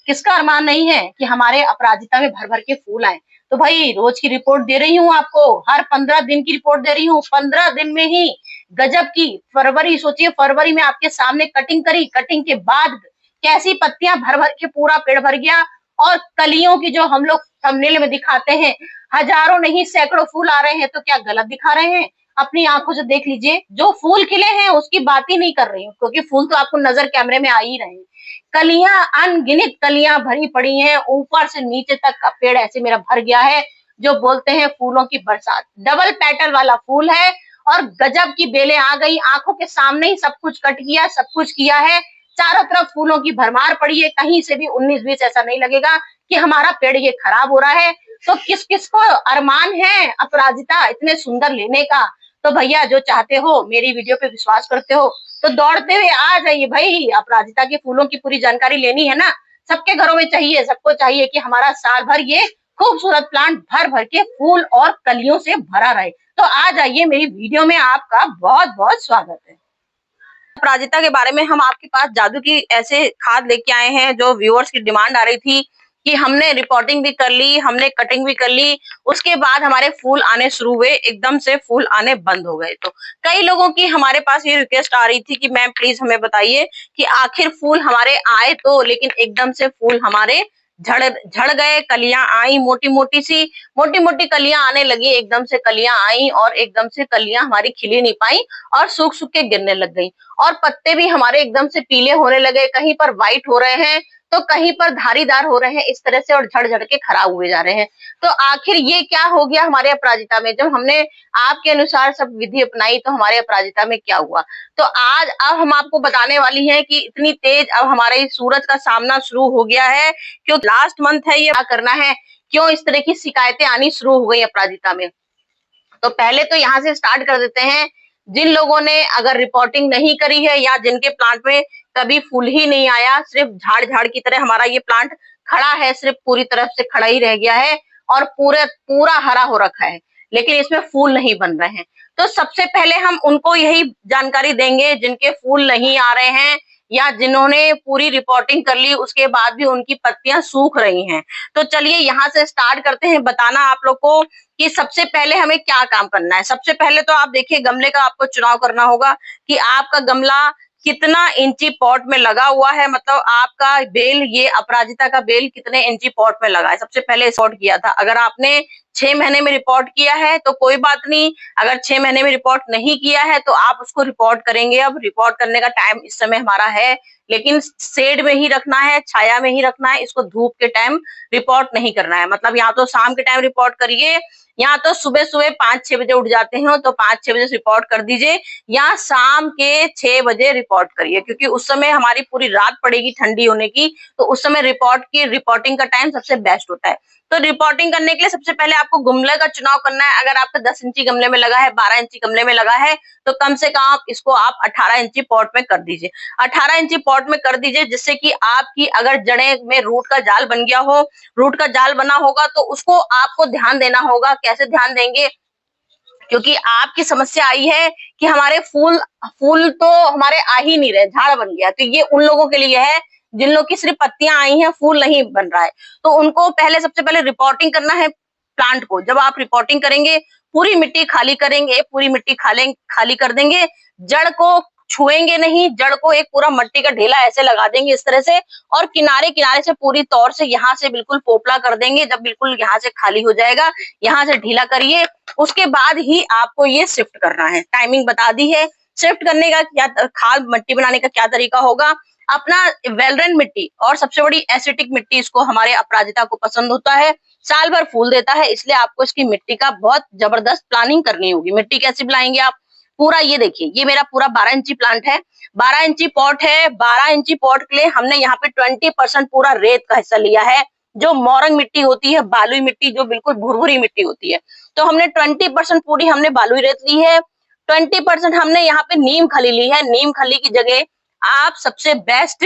किसका अरमान नहीं है कि हमारे अपराजिता में भर भर के फूल आए। तो भाई रोज की रिपोर्ट दे रही हूँ आपको, हर 15 दिन की रिपोर्ट दे रही हूँ। 15 दिन में ही गजब की फरवरी, सोचिए फरवरी में आपके सामने कटिंग करी, कटिंग के बाद कैसी पत्तियां भर भर के पूरा पेड़ भर गया। और कलियों की जो हम लोग थंबनेल में दिखाते हैं, हजारों नहीं सैकड़ों फूल आ रहे हैं, तो क्या गलत दिखा रहे हैं? अपनी आंखों से देख लीजिए। जो फूल खिले हैं उसकी बात ही नहीं कर रही हूँ, क्योंकि फूल तो आपको नजर कैमरे में आ ही रहे हैं। कलियां, अनगिनत कलियां भरी पड़ी हैं, ऊपर से नीचे तक का पेड़ ऐसे मेरा भर गया है। जो बोलते हैं फूलों की बरसात, डबल पेटल वाला फूल है। और गजब की बेलें आ गई, आंखों के सामने ही सब कुछ कट गया, सब कुछ किया है। चारों तरफ फूलों की भरमार पड़ी है, कहीं से भी 19-20 ऐसा नहीं लगेगा कि हमारा पेड़ ये खराब हो रहा है। तो किस किस को अरमान है अपराजिता इतने सुंदर लेने का? तो भैया जो चाहते हो, मेरी वीडियो पे विश्वास करते हो, तो दौड़ते हुए आ जाइए भाई। अपराजिता के फूलों की पूरी जानकारी लेनी है ना, सबके घरों में चाहिए, सबको चाहिए कि हमारा साल भर ये खूबसूरत प्लांट भर भर के फूल और कलियों से भरा रहे। तो आ जाइए मेरी वीडियो में, आपका बहुत बहुत स्वागत है। अपराजिता के बारे में हम आपके पास जादू की ऐसे खाद लेके आए हैं, जो व्यूअर्स की डिमांड आ रही थी कि हमने रिपोर्टिंग भी कर ली, हमने कटिंग भी कर ली, उसके बाद हमारे फूल आने शुरू हुए, एकदम से फूल आने बंद हो गए। तो कई लोगों की हमारे पास ये रिक्वेस्ट आ रही थी कि मैम प्लीज हमें बताइए कि आखिर फूल हमारे आए तो, लेकिन एकदम से फूल हमारे झड़ झड़ गए, कलियां आई मोटी मोटी कलियां आने लगी, एकदम से कलियां आई और एकदम से कलियां हमारी खिली नहीं पाई और सूख सूख के गिरने लग गई। और पत्ते भी हमारे एकदम से पीले होने लगे, कहीं पर व्हाइट हो रहे हैं तो कहीं पर धारीदार हो रहे हैं, इस तरह से, और झड़ झड़ के खराब हुए जा रहे हैं। तो आखिर ये क्या हो गया हमारे अपराजिता में? जब हमने आपके अनुसार सब विधि अपनाई तो हमारे अपराजिता में क्या हुआ? तो आज अब हम आपको बताने वाली हैं कि इतनी तेज अब हमारे सूरज का सामना शुरू हो गया है, क्योंकि लास्ट मंथ है, ये क्या करना है, क्यों इस तरह की शिकायतें आनी शुरू हो गई अपराजिता में। तो पहले तो यहाँ से स्टार्ट कर देते हैं। जिन लोगों ने अगर रिपोर्टिंग नहीं करी है, या जिनके प्लांट में कभी फूल ही नहीं आया, सिर्फ झाड़ झाड़ की तरह हमारा ये प्लांट खड़ा है, सिर्फ पूरी तरफ से खड़ा ही रह गया है और पूरा हरा हो रखा है, लेकिन इसमें फूल नहीं बन रहे हैं। तो सबसे पहले हम उनको यही जानकारी देंगे जिनके फूल नहीं आ रहे हैं, या जिन्होंने पूरी रिपोर्टिंग कर ली उसके बाद भी उनकी पत्तियां सूख रही हैं। तो चलिए यहाँ से स्टार्ट करते हैं बताना आप लोग को कि सबसे पहले हमें क्या काम करना है। सबसे पहले तो आप देखिए, गमले का आपको चुनाव करना होगा कि आपका गमला कितना इंची पॉट में लगा हुआ है, मतलब आपका बेल, ये अपराजिता का बेल कितने इंची पॉट में लगा है। सबसे पहले रिपोर्ट किया था, अगर आपने 6 महीने में रिपोर्ट किया है तो कोई बात नहीं, अगर 6 महीने में रिपोर्ट नहीं किया है तो आप उसको रिपोर्ट करेंगे। अब रिपोर्ट करने का टाइम इस समय हमारा है, लेकिन शेड में ही रखना है, छाया में ही रखना है, इसको धूप के टाइम रिपोर्ट नहीं करना है। मतलब यहाँ तो शाम के टाइम रिपोर्ट करिए, यहाँ तो सुबह सुबह 5-6 बजे उठ जाते हैं तो 5-6 बजे रिपोर्ट कर दीजिए, या शाम के 6 बजे रिपोर्ट करिए, क्योंकि उस समय हमारी पूरी रात पड़ेगी ठंडी होने की, तो उस समय रिपोर्टिंग का टाइम सबसे बेस्ट होता है। तो रिपोर्टिंग करने के लिए सबसे पहले आपको गमले का चुनाव करना है। अगर आपका 10 इंची गमले में लगा है, 12 इंची गमले में लगा है, तो कम से कम इसको आप 18 इंची पॉट में कर दीजिए। 18 इंची पॉट में कर दीजिए, जिससे कि आपकी अगर जड़ें में रूट का जाल बन गया हो, रूट का जाल बना होगा, तो उसको आपको ध्यान देना होगा। कैसे ध्यान देंगे? क्योंकि आपकी समस्या आई है कि हमारे फूल फूल तो हमारे आ ही नहीं रहे, झाड़ बन गया। तो ये उन लोगों के लिए है जिन लोग की सिर्फ पत्तियां आई हैं, फूल नहीं बन रहा है। तो उनको पहले, सबसे पहले रिपोर्टिंग करना है प्लांट को। जब आप रिपोर्टिंग करेंगे, पूरी मिट्टी खाली करेंगे, पूरी मिट्टी खाली कर देंगे, जड़ को छुएंगे नहीं, जड़ को एक पूरा मिट्टी का ढेला ऐसे लगा देंगे इस तरह से, और किनारे किनारे से पूरी तौर से यहाँ से बिल्कुल पोपला कर देंगे। जब बिल्कुल यहाँ से खाली हो जाएगा, यहाँ से ढीला करिए, उसके बाद ही आपको ये शिफ्ट करना है। टाइमिंग बता दी है। शिफ्ट करने का क्या, खाद मिट्टी बनाने का क्या तरीका होगा? अपना वेलरन मिट्टी, और सबसे बड़ी एसिटिक मिट्टी, इसको हमारे अपराजिता को पसंद होता है, साल भर फूल देता है, इसलिए आपको इसकी मिट्टी का बहुत जबरदस्त प्लानिंग करनी होगी। मिट्टी कैसे बनाएंगे आप? पूरा ये देखिए, ये मेरा पूरा 12 इंची प्लांट है, 12 इंची पॉट है। 12 इंची पॉट के लिए हमने यहाँ पे 20% पूरा रेत का हिस्सा लिया है, जो मोरंग मिट्टी होती है, बालुई मिट्टी, जो बिल्कुल भुरभुरी मिट्टी होती है। तो हमने 20% पूरी हमने बालुई रेत ली है, 20% हमने यहाँ पे नीम खली ली है। नीम खली की जगह आप सबसे बेस्ट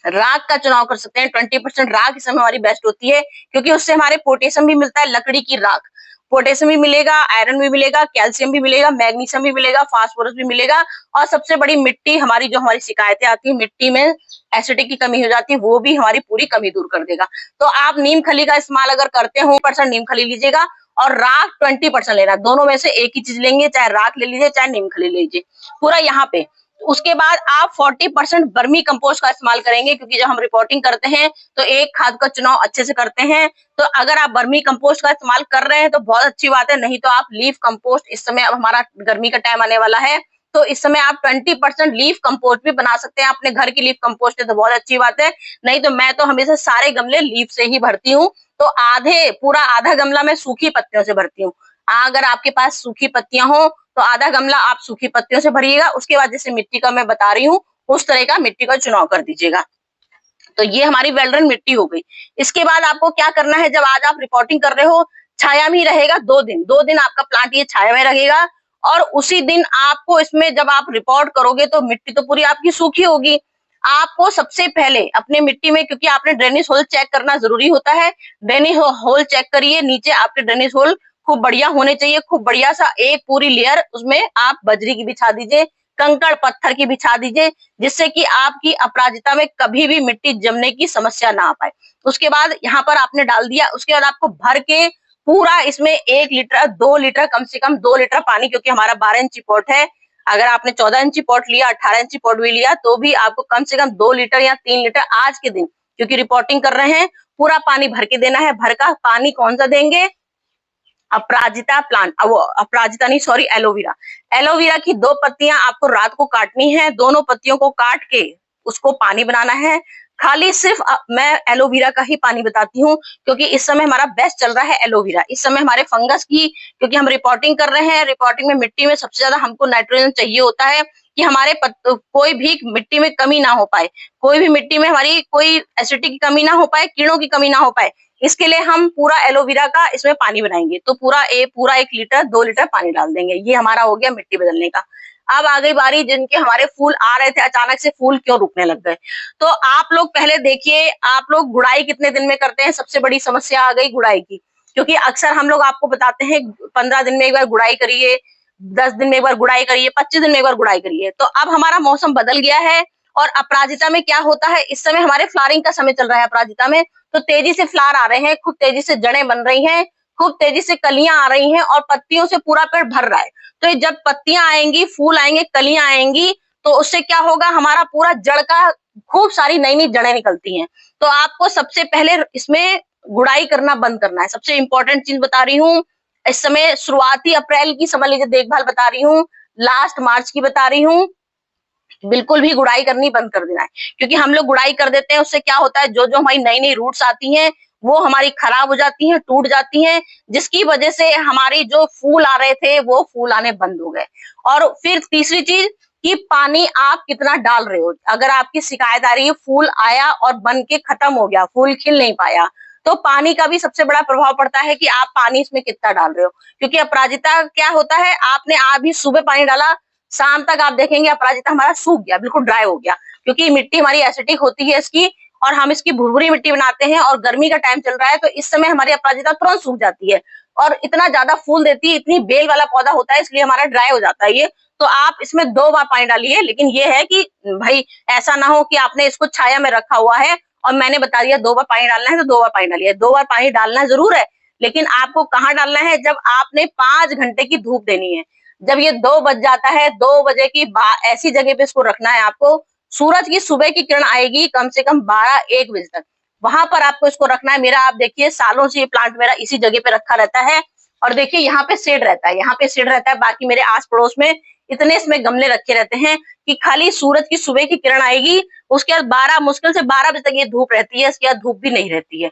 राख का चुनाव कर सकते हैं। 20% राख इस समय हमारी बेस्ट होती है, क्योंकि उससे हमारे पोटेशियम भी मिलता है, लकड़ी की राख। पोटेशियम भी मिलेगा, आयरन भी मिलेगा, कैल्शियम भी मिलेगा, मैग्नीशियम भी मिलेगा, फास्फोरस भी मिलेगा। और सबसे बड़ी मिट्टी हमारी, जो हमारी शिकायतें आती है मिट्टी में एसिडिक की कमी हो जाती है, वो भी हमारी पूरी कमी दूर कर देगा। तो आप नीम खली का इस्तेमाल अगर करते हो, 1% नीम खली लीजिएगा और राख 20% लेना। दोनों में से एक ही चीज लेंगे, चाहे राख ले लीजिए चाहे नीम खली ले लीजिए पूरा यहाँ पे। उसके बाद आप 40% वर्मी कंपोस्ट का इस्तेमाल करेंगे, क्योंकि जब हम रिपोर्टिंग करते हैं तो एक खाद का चुनाव अच्छे से करते हैं। तो अगर आप वर्मी कंपोस्ट का इस्तेमाल कर रहे हैं तो बहुत अच्छी बात है, नहीं तो आप लीफ कंपोस्ट, इस समय अब हमारा गर्मी का टाइम आने वाला है तो इस समय आप 20% लीफ कंपोस्ट भी बना सकते हैं। अपने घर की लीफ कंपोस्ट है तो बहुत अच्छी बात है, नहीं तो मैं तो हमेशा सारे गमले लीफ से ही भरती हूँ। तो पूरा आधा गमला मैं सूखी पत्तियों से भरती हूँ। अगर आपके पास सूखी पत्तियां हो तो आधा गमला आप सूखी पत्तियों से भरिएगा। उसके बाद जैसे मिट्टी का मैं बता रही हूँ उस तरह का मिट्टी का चुनाव कर दीजिएगा। तो ये हमारी वेल्ड्रन मिट्टी हो गई। इसके बाद आपको क्या करना है, जब आज आप रिपोर्टिंग कर रहे हो, छाया में रहेगा 2 दिन आपका प्लांट ये छाया में रहेगा। और उसी दिन आपको इसमें जब आप रिपोर्ट करोगे तो मिट्टी तो पूरी आपकी सूखी होगी। आपको सबसे पहले अपने मिट्टी में, क्योंकि आपने ड्रेनेज होल चेक करना जरूरी होता है, ड्रेनेज होल चेक करिए। नीचे आपके ड्रेनेज होल खूब बढ़िया होने चाहिए, खूब बढ़िया सा एक पूरी लेयर उसमें आप बजरी की बिछा दीजिए, कंकड़ पत्थर की बिछा दीजिए, जिससे कि आपकी अपराजिता में कभी भी मिट्टी जमने की समस्या ना आ पाए। उसके बाद यहाँ पर आपने डाल दिया, उसके बाद आपको भर के पूरा इसमें 1 लीटर 2 लीटर, कम से कम 2 लीटर पानी, क्योंकि हमारा 12 इंची पॉट है। अगर आपने 14 इंची पॉट लिया, 18 इंची पॉट भी लिया, तो भी आपको कम से कम 2 लीटर या 3 लीटर आज के दिन, क्योंकि रिपोर्टिंग कर रहे हैं, पूरा पानी भर के देना है। भर का पानी कौन सा देंगे, अपराजिता प्लांट, वो अपराजिता नहीं, सॉरी, एलोवेरा। एलोवेरा की 2 पत्तियां आपको रात को काटनी है। दोनों पत्तियों को काट के उसको पानी बनाना है। खाली सिर्फ मैं एलोवेरा का ही पानी बताती हूँ, क्योंकि इस समय हमारा बेस्ट चल रहा है एलोवेरा। इस समय हमारे फंगस की, क्योंकि हम रिपोर्टिंग कर रहे हैं, रिपोर्टिंग में मिट्टी में सबसे ज्यादा हमको नाइट्रोजन चाहिए होता है कि हमारे कोई भी मिट्टी में कमी ना हो पाए, कोई भी मिट्टी में हमारी कोई एसिडिटी की कमी ना हो पाए, कीड़ों की कमी ना हो पाए। इसके लिए हम पूरा एलोवेरा का इसमें पानी बनाएंगे। तो पूरा 1 लीटर 2 लीटर पानी डाल देंगे। ये हमारा हो गया मिट्टी बदलने का। अब आ गई बारी जिनके हमारे फूल आ रहे थे, अचानक से फूल क्यों रुकने लग गए। तो आप लोग पहले देखिए, आप लोग गुड़ाई कितने दिन में करते हैं। सबसे बड़ी समस्या आ गई गुड़ाई की, क्योंकि अक्सर हम लोग आपको बताते हैं 15 दिन में एक बार गुड़ाई करिए, 10 दिन में एक बार गुड़ाई करिए, 25 दिन में एक बार गुड़ाई करिए। तो अब हमारा मौसम बदल गया है और अपराजिता में क्या होता है, इस समय हमारे फ्लावरिंग का समय चल रहा है अपराजिता में। तो तेजी से फ्लावर आ रहे हैं, खूब तेजी से जड़ें बन रही हैं, खूब तेजी से कलियां आ रही हैं और पत्तियों से पूरा पेड़ भर रहा है। तो जब पत्तियां आएंगी, फूल आएंगे, कलियां आएंगी, तो उससे क्या होगा, हमारा पूरा जड़ का खूब सारी नई नई जड़ें निकलती हैं। तो आपको सबसे पहले इसमें गुड़ाई करना बंद करना है। सबसे इंपॉर्टेंट चीज बता रही हूँ, इस समय शुरुआती अप्रैल की समझ लीजिए देखभाल बता रही हूँ, लास्ट मार्च की बता रही हूँ, बिल्कुल भी गुड़ाई करनी बंद कर देना है। क्योंकि हम लोग गुड़ाई कर देते हैं, उससे क्या होता है, जो जो हमारी नई नई रूट्स आती हैं वो हमारी खराब हो जाती हैं, टूट जाती हैं, जिसकी वजह से हमारी जो फूल आ रहे थे वो फूल आने बंद हो गए। और फिर तीसरी चीज कि पानी आप कितना डाल रहे हो। अगर आपकी शिकायत आ रही है फूल आया और बन के खत्म हो गया, फूल खिल नहीं पाया, तो पानी का भी सबसे बड़ा प्रभाव पड़ता है कि आप पानी इसमें कितना डाल रहे हो। क्योंकि अपराजिता क्या होता है, आपने अभी सुबह पानी डाला, शाम तक आप देखेंगे अपराजिता हमारा सूख गया, बिल्कुल ड्राई हो गया, क्योंकि मिट्टी हमारी एसिडिक होती है इसकी, और हम इसकी भुरभुरी मिट्टी बनाते हैं और गर्मी का टाइम चल रहा है, तो इस समय हमारी अपराजिता तुरंत सूख जाती है और इतना ज्यादा फूल देती है, इतनी बेल वाला पौधा होता है, इसलिए हमारा ड्राई हो जाता है ये। तो आप इसमें 2 बार पानी डालिए, लेकिन ये है कि भाई ऐसा ना हो कि आपने इसको छाया में रखा हुआ है और मैंने बता दिया 2 बार पानी डालना है तो 2 बार पानी डालिए। 2 बार पानी डालना जरूर है, लेकिन आपको कहाँ डालना है, जब आपने 5 घंटे की धूप देनी है। जब ये 2 बज जाता है, 2 बजे की ऐसी जगह पे इसको रखना है आपको, सूरज की सुबह की किरण आएगी कम से कम 12-1 बजे तक, वहां पर आपको इसको रखना है। मेरा आप देखिए सालों से ये प्लांट मेरा इसी जगह पे रखा रहता है और देखिए यहाँ पे शेड रहता है, यहाँ पे शेड रहता है। बाकी मेरे आस पड़ोस में इतने इसमें गमले रखे रहते हैं कि खाली सूरज की सुबह की किरण आएगी, उसके बाद मुश्किल से 12 बजे तक ये धूप रहती है, इसके बाद धूप भी नहीं रहती है।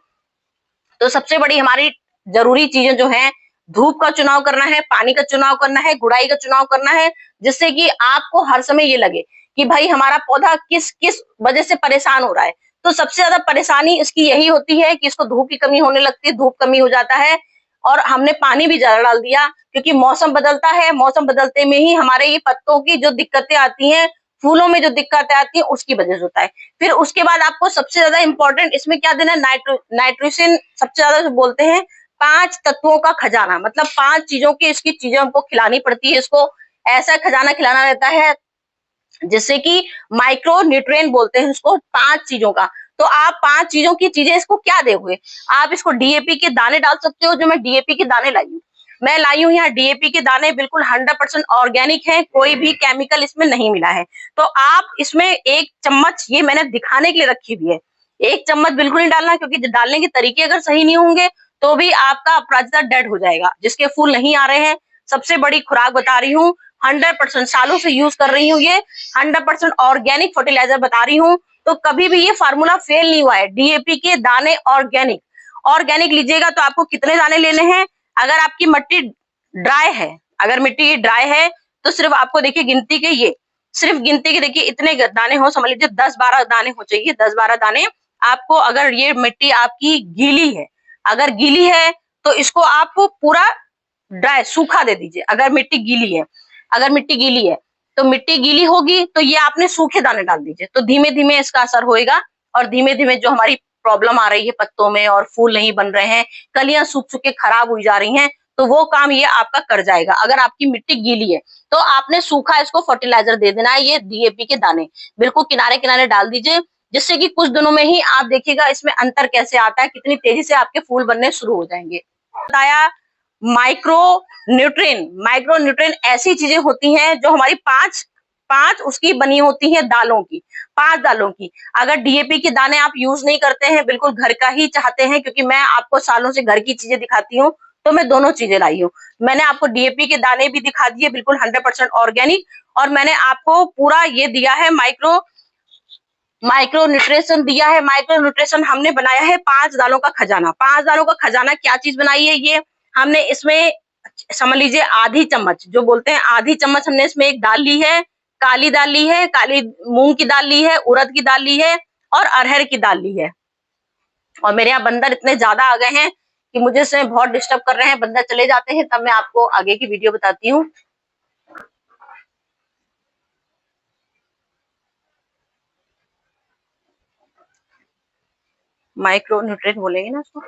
तो सबसे बड़ी हमारी जरूरी चीजें जो है, धूप का चुनाव करना है, पानी का चुनाव करना है, गुड़ाई का चुनाव करना है, जिससे कि आपको हर समय ये लगे कि भाई हमारा पौधा किस किस वजह से परेशान हो रहा है। तो सबसे ज्यादा परेशानी इसकी यही होती है कि इसको धूप की कमी होने लगती है, धूप कमी हो जाता है और हमने पानी भी ज्यादा डाल दिया, क्योंकि मौसम बदलता है, मौसम बदलते में ही हमारे ये पत्तों की जो दिक्कतें आती हैं, फूलों में जो दिक्कतें आती है, उसकी वजह से होता है। फिर उसके बाद आपको सबसे ज्यादा इंपॉर्टेंट इसमें क्या देना है, नाइट्रोजन सबसे ज्यादा जो बोलते हैं 5 तत्वों का खजाना, मतलब 5 चीजों की इसकी चीजें हमको खिलानी पड़ती है। इसको ऐसा खजाना खिलाना रहता है जिससे कि माइक्रो न्यूट्रिएंट बोलते हैं इसको, 5 चीजों का। तो आप 5 चीजों की चीजें इसको क्या दोगे? आप इसको डीएपी के दाने डाल सकते हो, जो मैं डीएपी के दाने लाई हूँ। मैं लाई हूँ यहाँ डीएपी के दाने, बिल्कुल 100% ऑर्गेनिक है, कोई भी केमिकल इसमें नहीं मिला है। तो आप इसमें 1 चम्मच, ये मैंने दिखाने के लिए रखी हुई है, 1 चम्मच बिल्कुल नहीं डालना, क्योंकि डालने के तरीके अगर सही नहीं होंगे तो भी आपका अपराजिता डेड हो जाएगा। जिसके फूल नहीं आ रहे हैं, सबसे बड़ी खुराक बता रही हूँ, 100% सालों से यूज कर रही हूँ, ये 100% ऑर्गेनिक फर्टिलाइजर बता रही हूँ। तो कभी भी ये फार्मूला फेल नहीं हुआ है। डीएपी के दाने ऑर्गेनिक, ऑर्गेनिक लीजिएगा तो आपको कितने दाने लेने हैं? अगर आपकी मिट्टी ड्राई है, अगर मिट्टी ड्राई है तो सिर्फ आपको देखिए गिनती के, ये सिर्फ गिनती के देखिए इतने दाने हो, समझ लीजिए 10-12 दाने हो चाहिए, 10-12 दाने आपको। अगर ये मिट्टी आपकी गीली है, अगर गीली है तो इसको आप पूरा ड्राई सूखा दे दीजिए। अगर मिट्टी गीली है, अगर मिट्टी गीली है तो मिट्टी गीली होगी तो ये आपने सूखे दाने डाल दीजिए, तो धीमे धीमे इसका असर होएगा। और धीमे धीमे जो हमारी प्रॉब्लम आ रही है पत्तों में और फूल नहीं बन रहे हैं, कलियां सूख सूख के खराब हुई जा रही हैं, तो वो काम ये आपका कर जाएगा। अगर आपकी मिट्टी गीली है तो आपने सूखा इसको फर्टिलाइजर दे देना है, ये डीएपी के दाने बिल्कुल किनारे किनारे डाल दीजिए, जिससे कि कुछ दिनों में ही आप देखिएगा इसमें अंतर कैसे आता है, कितनी तेजी से आपके फूल बनने शुरू हो जाएंगे। बताया माइक्रो न्यूट्रिएंट ऐसी चीजें होती हैं जो हमारी पांच उसकी बनी होती है दालों की, 5 दालों की। अगर डीएपी के दाने आप यूज नहीं करते हैं, बिल्कुल घर का ही चाहते हैं, क्योंकि मैं आपको सालों से घर की चीजें दिखाती हूँ, तो मैं दोनों चीजें लाई हूँ। मैंने आपको डीएपी के दाने भी दिखा दिए बिल्कुल 100% ऑर्गेनिक, और मैंने आपको पूरा ये दिया है माइक्रो न्यूट्रिशन दिया है। माइक्रो न्यूट्रिशन हमने बनाया है 5 दालों का खजाना। 5 दालों का खजाना क्या चीज बनाई है? ये हमने इसमें समझ लीजिए आधी चम्मच, जो बोलते हैं आधी चम्मच, हमने इसमें एक दाल ली है, काली दाल ली है, काली मूंग की दाल ली है, उड़द की दाल ली है और अरहर की दाल ली है। और मेरे यहाँ बंदर इतने ज्यादा आ गए हैं कि मुझे इसमें बहुत डिस्टर्ब कर रहे हैं। बंदर चले जाते हैं तब मैं आपको आगे की वीडियो बताती हूँ। माइक्रो न्यूट्रिएंट बोलेंगे ना उसको,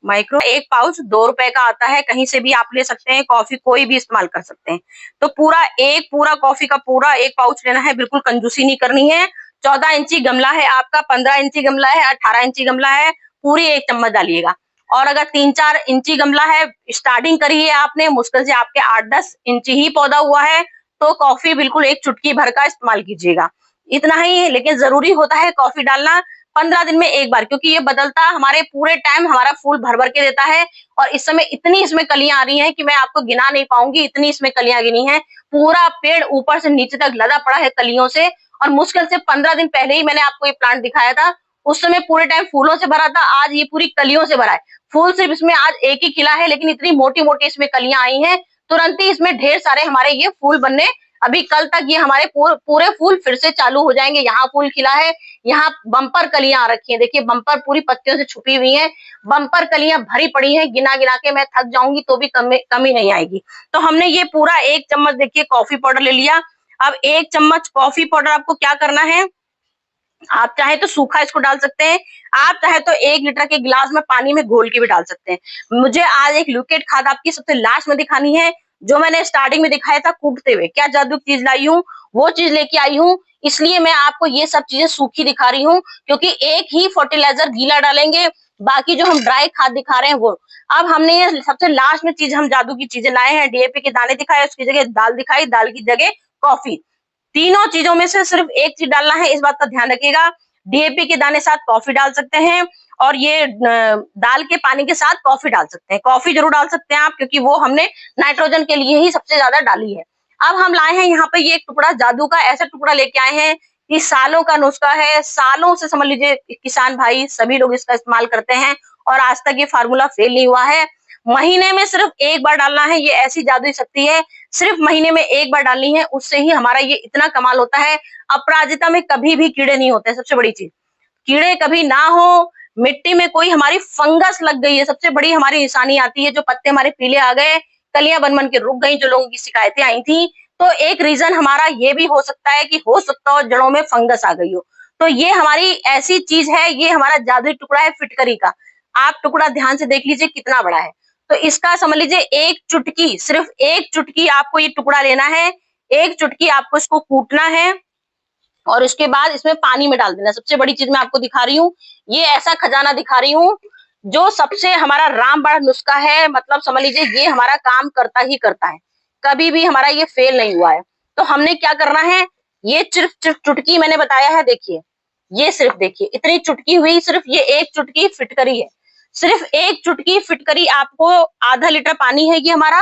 माइक्रो। एक पाउच 2 रुपए का आता है, कहीं से भी आप ले सकते हैं, कॉफी कोई भी इस्तेमाल कर सकते हैं। तो पूरा कॉफी का पूरा 1 पाउच लेना है, बिल्कुल कंजूसी नहीं करनी है। 14 इंची गमला है आपका, 15 इंची गमला है, 18 इंची गमला है, पूरी 1 चम्मच डालिएगा। और अगर 3-4 इंची गमला है, स्टार्टिंग करी है आपने, मुश्किल से आपके 8-10 इंची ही पौधा हुआ है, तो कॉफी बिल्कुल 1 चुटकी भर का इस्तेमाल कीजिएगा। इतना ही है, लेकिन जरूरी होता है कॉफी डालना 15 दिन में 1 बार, क्योंकि ये बदलता हमारे पूरे टाइम हमारा फूल भर भर के देता है। और इस समय इतनी इसमें कलियां आ रही हैं कि मैं आपको गिना नहीं पाऊंगी, इतनी इसमें कलियां गिनी हैं। पूरा पेड़ ऊपर से नीचे तक लदा पड़ा है कलियों से। और मुश्किल से 15 दिन पहले ही मैंने आपको ये प्लांट दिखाया था, उस समय पूरे टाइम फूलों से भरा था, आज ये पूरी कलियों से भरा है। फूल सिर्फ इसमें आज एक ही खिला है, लेकिन इतनी मोटी मोटी इसमें कलियां आई हैं, तुरंत ही इसमें ढेर सारे हमारे ये फूल बनने, अभी कल तक ये हमारे पूरे फूल फिर से चालू हो जाएंगे। यहाँ फूल खिला है, यहाँ बम्पर कलियां आ रखी हैं, देखिए बम्पर पूरी पत्तियों से छुपी हुई हैं, बम्पर कलियां भरी पड़ी हैं, गिना गिना के मैं थक जाऊंगी तो भी कमी नहीं आएगी। तो हमने ये पूरा 1 चम्मच देखिए कॉफी पाउडर ले लिया। अब 1 चम्मच कॉफी पाउडर आपको क्या करना है, आप चाहे तो सूखा इसको डाल सकते हैं, आप चाहे तो 1 लीटर के गिलास में पानी में घोल के भी डाल सकते हैं। मुझे आज एक लिक्विड खाद आपकी सबसे लास्ट में दिखानी है, जो मैंने स्टार्टिंग में दिखाया था कूटते हुए, क्या जादू की चीज लाई हूँ, वो चीज लेके आई हूँ। इसलिए मैं आपको ये सब चीजें सूखी दिखा रही हूँ, क्योंकि एक ही फर्टिलाइजर गीला डालेंगे, बाकी जो हम ड्राई खाद दिखा रहे हैं वो। अब हमने ये सबसे लास्ट में चीज, हम जादू की चीजें लाए हैं, डीएपी के दाने दिखाए, उसकी जगह दाल दिखाई, दाल की जगह कॉफी। तीनों चीजों में से सिर्फ एक चीज डालना है, इस बात का ध्यान रखिएगा। डीएपी के दाने साथ कॉफी डाल सकते हैं, और ये दाल के पानी के साथ कॉफी डाल सकते हैं। कॉफी जरूर डाल सकते हैं आप, क्योंकि वो हमने नाइट्रोजन के लिए ही सबसे ज्यादा डाली है। अब हम लाए हैं यहाँ पे ये एक टुकड़ा जादू का, ऐसा टुकड़ा लेके आए हैं कि सालों का नुस्खा है, सालों से समझ लीजिए किसान भाई सभी लोग इसका इस्तेमाल करते हैं, और आज तक ये फार्मूला फेल नहीं हुआ है। महीने में सिर्फ 1 बार डालना है, ये ऐसी जादुई शक्ति है, सिर्फ महीने में 1 बार डालनी है, उससे ही हमारा ये इतना कमाल होता है। अपराजिता में कभी भी कीड़े नहीं होते, सबसे बड़ी चीज, कीड़े कभी ना हो। मिट्टी में कोई हमारी फंगस लग गई है, सबसे बड़ी हमारी निशानी आती है, जो पत्ते हमारे पीले आ गए, कलियां बन बन के रुक गई, जो लोगों की शिकायतें आई थी। तो एक रीजन हमारा ये भी हो सकता है कि हो सकता हो जड़ों में फंगस आ गई हो। तो ये हमारी ऐसी चीज है, ये हमारा जादुई टुकड़ा है फिटकरी का। आप टुकड़ा ध्यान से देख लीजिए कितना बड़ा है। तो इसका समझ लीजिए एक चुटकी, सिर्फ एक चुटकी आपको ये टुकड़ा लेना है, एक चुटकी आपको इसको कूटना है और उसके बाद इसमें पानी में डाल देना। सबसे बड़ी चीज मैं आपको दिखा रही हूँ, ये ऐसा खजाना दिखा रही हूँ जो सबसे हमारा रामबाण नुस्खा है, मतलब समझ लीजिए ये हमारा काम करता ही करता है, कभी भी हमारा ये फेल नहीं हुआ है। तो हमने क्या करना है, ये सिर्फ चुटकी मैंने बताया है, देखिए ये सिर्फ देखिए इतनी चुटकी हुई, सिर्फ ये एक चुटकी फिटकरी है, सिर्फ एक चुटकी फिटकरी आपको, आधा लीटर पानी है ये हमारा,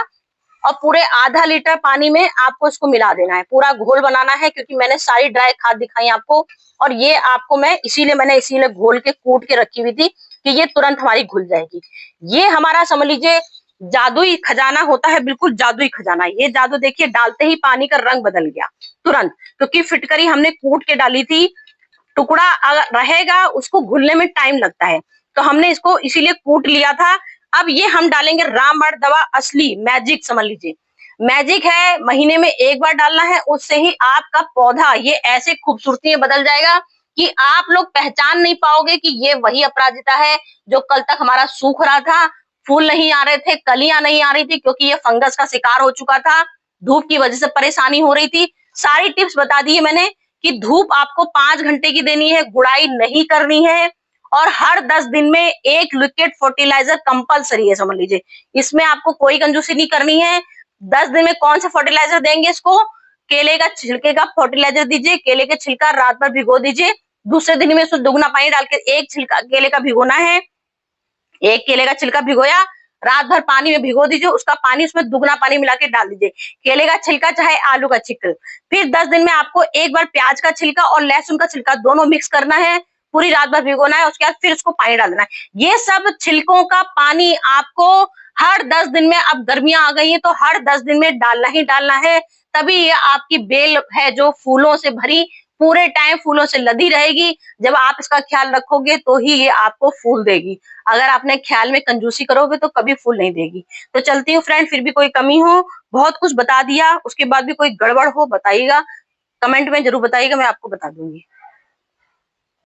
और पूरे आधा लीटर पानी में आपको इसको मिला देना है, पूरा घोल बनाना है, क्योंकि मैंने सारी ड्राई खाद दिखाई आपको, और ये आपको मैं इसीलिए घोल के कूट के रखी हुई थी कि ये तुरंत हमारी घुल जाएगी। ये हमारा समझ लीजिए जादुई खजाना होता है, बिल्कुल जादुई खजाना। ये जादू देखिए, डालते ही पानी का रंग बदल गया तुरंत, क्योंकि फिटकरी हमने कूट के डाली थी। टुकड़ा अगर रहेगा उसको घुलने में टाइम लगता है, तो हमने इसको इसीलिए कूट लिया था। अब ये हम डालेंगे रामबाण दवा असली मैजिक, समझ लीजिए मैजिक है, महीने में एक बार डालना है, उससे ही आपका पौधा ये ऐसे खूबसूरती में बदल जाएगा कि आप लोग पहचान नहीं पाओगे कि ये वही अपराजिता है जो कल तक हमारा सूख रहा था, फूल नहीं आ रहे थे, कलियां नहीं आ रही थी, क्योंकि ये फंगस का शिकार हो चुका था, धूप की वजह से परेशानी हो रही थी। सारी टिप्स बता दी है मैंने कि धूप आपको 5 घंटे की देनी है, गुड़ाई नहीं करनी है, और हर 10 दिन में एक लिक्विड फर्टिलाइजर कंपलसरी है, समझ लीजिए इसमें आपको कोई कंजूसी नहीं करनी है। 10 दिन में कौन सा फर्टिलाइजर देंगे इसको, केले का छिलके का फर्टिलाइजर दीजिए, केले के छिलका रात भर भिगो दीजिए, दूसरे दिन में उसमें दुगना पानी डाल के एक छिलका केले का भिगोना है, एक केले का छिलका भिगोया, रात भर पानी में भिगो दीजिए, उसका पानी उसमें दुगना पानी मिला के डाल दीजिए, केले का छिलका चाहे आलू का छिकल। फिर 10 दिन में आपको एक बार प्याज का छिलका और लहसुन का छिलका दोनों मिक्स करना है, पूरी रात भर भिगोना है, उसके बाद फिर उसको पानी डाल देना है। ये सब छिलकों का पानी आपको हर 10 दिन में, अब गर्मियां आ गई है तो हर 10 दिन में डालना ही डालना है, तभी ये आपकी बेल है जो फूलों से भरी पूरे टाइम फूलों से लदी रहेगी। जब आप इसका ख्याल रखोगे तो ही ये आपको फूल देगी, अगर आपने ख्याल में कंजूसी करोगे तो कभी फूल नहीं देगी। तो चलती हूँ फ्रेंड, फिर भी कोई कमी हो, बहुत कुछ बता दिया, उसके बाद भी कोई गड़बड़ हो बताइएगा, कमेंट में जरूर बताइएगा, मैं आपको बता दूंगी।